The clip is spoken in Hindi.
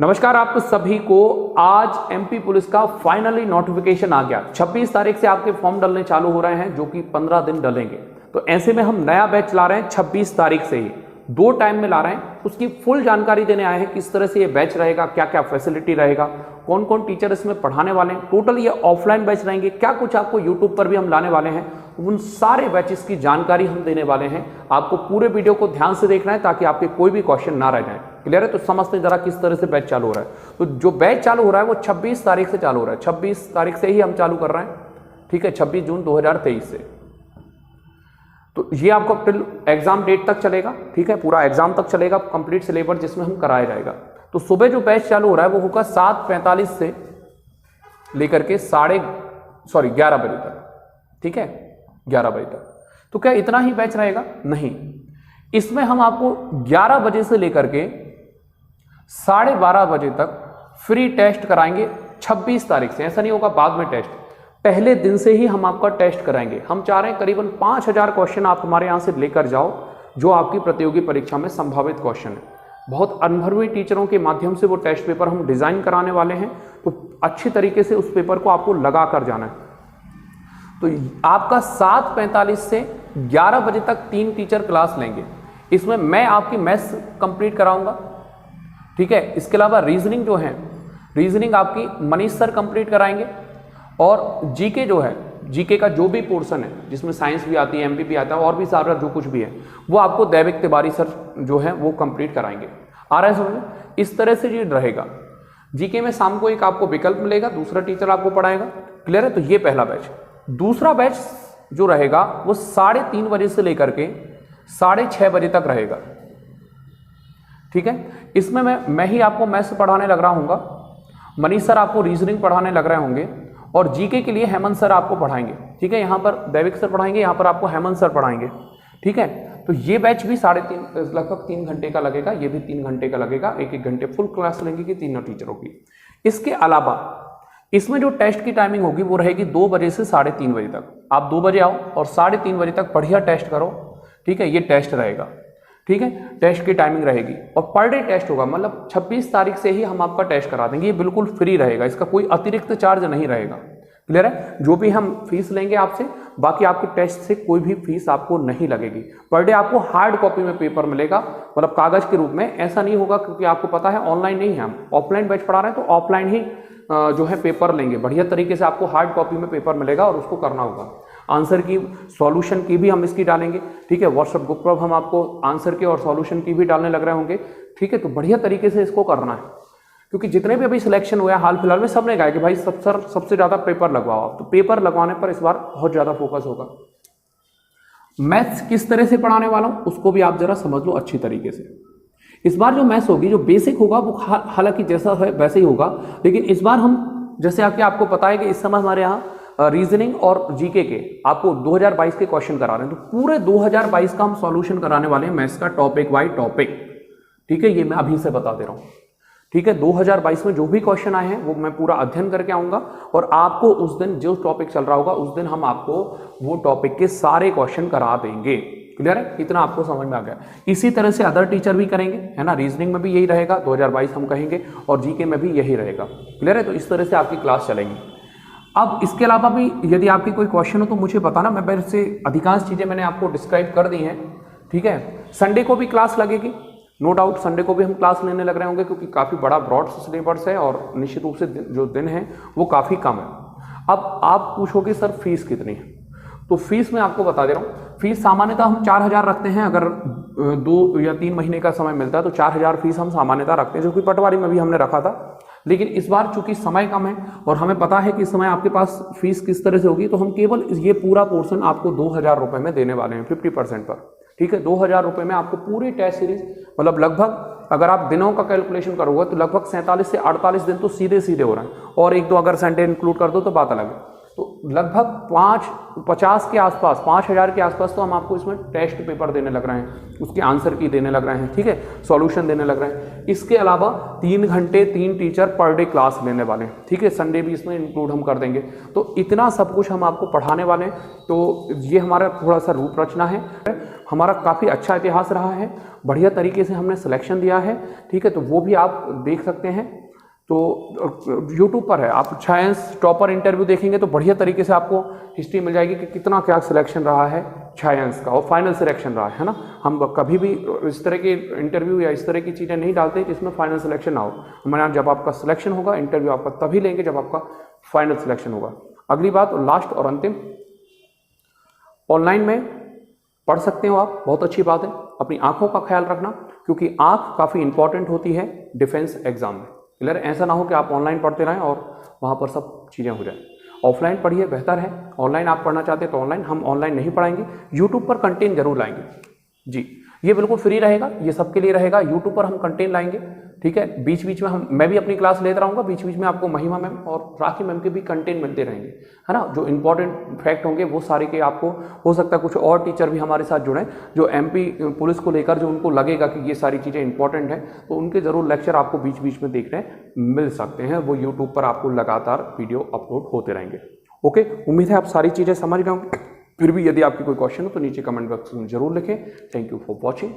नमस्कार आप सभी को। आज एमपी पुलिस का फाइनली नोटिफिकेशन आ गया। 26 तारीख से आपके फॉर्म डलने चालू हो रहे हैं, जो कि 15 दिन डलेंगे। तो ऐसे में हम नया बैच ला रहे हैं 26 तारीख से ही, 2 टाइम में ला रहे हैं। उसकी फुल जानकारी देने आए हैं, किस तरह से ये बैच रहेगा, क्या क्या फैसिलिटी रहेगा, कौन कौन टीचर इसमें पढ़ाने वाले हैं, टोटल ये ऑफलाइन बैच रहेंगे, क्या कुछ आपको यूट्यूब पर भी हम लाने वाले हैं, उन सारे बैचेस की जानकारी हम देने वाले हैं। आपको पूरे वीडियो को ध्यान से देखना है ताकि आपके कोई भी क्वेश्चन ना रह जाए। क्लियर है? तो समझते हैं जरा किस तरह से बैच चालू हो रहा है। तो जो बैच चालू हो रहा है वो 26 तारीख से चालू हो रहा है। 26 तारीख से ही हम चालू कर रहे हैं, ठीक है, 26 जून 2023 से। तो ये आपको टिल एग्जाम डेट तक चलेगा, ठीक है, पूरा एग्जाम तक चलेगा, कंप्लीट सिलेबस जिसमें हम कराया जाएगा। तो सुबह जो बैच चालू हो रहा है वो होगा 7:45 से लेकर के 11 बजे तक, ठीक है, 11 बजे तक। तो क्या इतना ही बैच रहेगा? नहीं, इसमें हम आपको 11 बजे से लेकर के 12:30 बजे तक फ्री टेस्ट कराएंगे 26 तारीख से। ऐसा नहीं होगा बाद में टेस्ट, पहले दिन से ही हम आपका टेस्ट कराएंगे। हम चाह रहे हैं करीबन 5000 क्वेश्चन आप हमारे यहाँ से लेकर जाओ, जो आपकी प्रतियोगी परीक्षा में संभावित क्वेश्चन है। बहुत अनुभवी टीचरों के माध्यम से वो टेस्ट पेपर हम डिजाइन कराने वाले हैं। तो अच्छी तरीके से उस पेपर को आपको लगा कर जाना है। तो आपका 7:45 से 11 बजे तक 3 टीचर क्लास लेंगे। इसमें मैं आपकी मैथ्स कंप्लीट कराऊंगा, ठीक है। इसके अलावा रीजनिंग जो है, रीजनिंग आपकी मनीष सर कंप्लीट कराएंगे। और जीके जो है, जीके का जो भी पोर्शन है जिसमें साइंस भी आती है, एमपी भी आता है और भी सारा जो कुछ भी है, वो आपको दैविक तिवारी सर जो है वो कंप्लीट कराएंगे। आ रहा है समझ में? इस तरह से ये रहेगा। जीके में शाम को एक आपको विकल्प मिलेगा, दूसरा टीचर आपको पढ़ाएगा। क्लियर है? तो ये पहला बैच। दूसरा बैच जो रहेगा वो 3:30 बजे से लेकर के 6:30 बजे तक रहेगा, ठीक है। इसमें मैं ही आपको मैथ्स पढ़ाने लग रहा हूँगा, मनीष सर आपको रीजनिंग पढ़ाने लग रहे होंगे और जीके के लिए हेमंत सर आपको पढ़ाएंगे, ठीक है। यहाँ पर दैविक सर पढ़ाएंगे, यहाँ पर आपको हेमंत सर पढ़ाएंगे, ठीक है। तो ये बैच भी लगभग 3 घंटे का लगेगा, ये भी 3 घंटे का लगेगा। 1-1 घंटे फुल क्लास लेंगे कि तीनों टीचरों की। इसके अलावा इसमें जो टेस्ट की टाइमिंग होगी वो रहेगी 2 बजे से 3:30 बजे तक। आप 2 बजे आओ और 3:30 बजे तक बढ़िया टेस्ट करो, ठीक है। ये टेस्ट रहेगा, ठीक है, टेस्ट की टाइमिंग रहेगी और पर डे टेस्ट होगा। मतलब 26 तारीख से ही हम आपका टेस्ट करा देंगे। ये बिल्कुल फ्री रहेगा, इसका कोई अतिरिक्त चार्ज नहीं रहेगा। क्लियर है? जो भी हम फीस लेंगे आपसे, बाकी आपके टेस्ट से कोई भी फीस आपको नहीं लगेगी। पर डे आपको हार्ड कॉपी में पेपर मिलेगा, मतलब कागज के रूप में। ऐसा नहीं होगा, क्योंकि आपको पता है ऑनलाइन नहीं है, हम ऑफलाइन बैच पढ़ा रहे हैं, तो ऑफलाइन ही जो है पेपर लेंगे। बढ़िया तरीके से आपको हार्ड कॉपी में पेपर मिलेगा और उसको करना होगा। आंसर की, सॉल्यूशन की भी हम इसकी डालेंगे, ठीक है। व्हाट्सएप ग्रुप पर हम आपको आंसर के और सॉल्यूशन की भी डालने लग रहे होंगे, ठीक है। तो बढ़िया तरीके से इसको करना है, क्योंकि जितने भी अभी सिलेक्शन हुआ है हाल फिलहाल में, सबने कहा कि भाई सबसे ज़्यादा पेपर लगवाओ आप। तो पेपर लगवाने पर इस बार बहुत ज़्यादा फोकस होगा। मैथ्स किस तरह से पढ़ाने वाला हूँ उसको भी आप जरा समझ लो अच्छी तरीके से। इस बार जो मैथ्स होगी, जो बेसिक होगा वो हालांकि जैसा है वैसे ही होगा, लेकिन इस बार हम, जैसे आपको पता है कि इस समय हमारे यहाँ रीजनिंग और जीके के आपको 2022 के क्वेश्चन करा रहे हैं। तो पूरे 2022 का हम सॉल्यूशन कराने वाले हैं मैथ्स का, टॉपिक बाय टॉपिक, ठीक है। ये मैं अभी से बता दे रहा हूँ, ठीक है। 2022 में जो भी क्वेश्चन आए हैं वो मैं पूरा अध्ययन करके आऊंगा और आपको उस दिन जो टॉपिक चल रहा होगा उस दिन हम आपको वो टॉपिक के सारे क्वेश्चन करा देंगे। क्लियर है? इतना आपको समझ में आ गया। इसी तरह से अदर टीचर भी करेंगे, है ना। रीजनिंग में भी यही रहेगा, 2022 हम कहेंगे, और जीके में भी यही रहेगा। क्लियर है? तो इस तरह से आपकी क्लास चलेंगी। अब इसके अलावा भी यदि आपकी कोई क्वेश्चन हो तो मुझे बताना। मैं वैसे अधिकांश चीज़ें मैंने आपको डिस्क्राइब कर दी हैं, ठीक है। संडे को भी क्लास लगेगी, नो डाउट। संडे को भी हम क्लास लेने लग रहे होंगे, क्योंकि काफ़ी बड़ा ब्रॉड सिलेबस है और निश्चित रूप से जो दिन है वो काफ़ी कम है। अब आप पूछोगे सर फीस कितनी है, तो फीस मैं आपको बता दे रहा हूँ। फीस सामान्यतः हम 4000 रखते हैं। अगर 2 या 3 महीने का समय मिलता है तो 4000 फीस हम सामान्यतः रखते हैं, जो कि पटवारी में भी हमने रखा था। लेकिन इस बार चूंकि समय कम है और हमें पता है कि इस समय आपके पास फीस किस तरह से होगी, तो हम केवल ये पूरा पोर्शन आपको 2000 रुपये में देने वाले हैं 50% पर, ठीक है। 2000 रुपये में आपको पूरी टेस्ट सीरीज, मतलब लगभग अगर आप दिनों का कैलकुलेशन करोगे तो लगभग 47 से 48 दिन तो सीधे हो रहे हैं, और 1-2 अगर संडे इंक्लूड कर दो तो बात अलग है। तो लगभग 50 के आसपास, 5000 के आसपास तो हम आपको इसमें टेस्ट पेपर देने लग रहे हैं, उसके आंसर की देने लग रहे हैं, ठीक है, सॉल्यूशन देने लग रहे हैं। इसके अलावा 3 घंटे 3 टीचर पर डे क्लास लेने वाले हैं, ठीक है। संडे भी इसमें इंक्लूड हम कर देंगे। तो इतना सब कुछ हम आपको पढ़ाने वाले हैं। तो ये हमारा थोड़ा सा रूप रचना है। हमारा काफ़ी अच्छा इतिहास रहा है, बढ़िया तरीके से हमने सिलेक्शन दिया है, ठीक है। तो वो भी आप देख सकते हैं। तो YouTube पर है, आप साइंस टॉपर इंटरव्यू देखेंगे तो बढ़िया तरीके से आपको हिस्ट्री मिल जाएगी कि कितना क्या सिलेक्शन रहा है साइंस का और फाइनल सिलेक्शन रहा है ना। हम कभी भी इस तरह के इंटरव्यू या इस तरह की चीज़ें नहीं डालते जिसमें फाइनल सिलेक्शन ना हो। हमारे यहाँ जब आपका सिलेक्शन होगा, इंटरव्यू आपका तभी लेंगे जब आपका फाइनल सिलेक्शन होगा। अगली बात और लास्ट और अंतिम, ऑनलाइन में पढ़ सकते हो आप, बहुत अच्छी बात है। अपनी आंखों का ख्याल रखना, क्योंकि आंख काफ़ी इंपॉर्टेंट होती है डिफेंस एग्जाम में। क्लियर? ऐसा ना हो कि आप ऑनलाइन पढ़ते रहें और वहाँ पर सब चीज़ें हो जाए। ऑफलाइन पढ़िए, बेहतर है। ऑनलाइन आप पढ़ना चाहते हैं तो ऑनलाइन, हम ऑनलाइन नहीं पढ़ाएंगे, यूट्यूब पर कंटेंट जरूर लाएंगे जी। ये बिल्कुल फ्री रहेगा, ये सबके लिए रहेगा। यूट्यूब पर हम कंटेंट लाएंगे, ठीक है। बीच बीच में मैं भी अपनी क्लास लेता रहूँगा, बीच बीच में आपको महिमा मैम और राखी मैम के भी कंटेंट मिलते रहेंगे, है ना। जो इंपॉर्टेंट फैक्ट होंगे वो सारे के आपको, हो सकता है कुछ और टीचर भी हमारे साथ जुड़ें जो MP पुलिस को लेकर जो उनको लगेगा कि ये सारी चीज़ें इंपॉर्टेंट हैं, तो उनके ज़रूर लेक्चर आपको बीच बीच में देखने मिल सकते हैं। वो यूट्यूब पर आपको लगातार वीडियो अपलोड होते रहेंगे। ओके, उम्मीद है आप सारी चीज़ें समझ गए होंगे। फिर भी यदि आपकी कोई क्वेश्चन हो तो नीचे कमेंट बॉक्स में जरूर लिखें। Thank you for watching.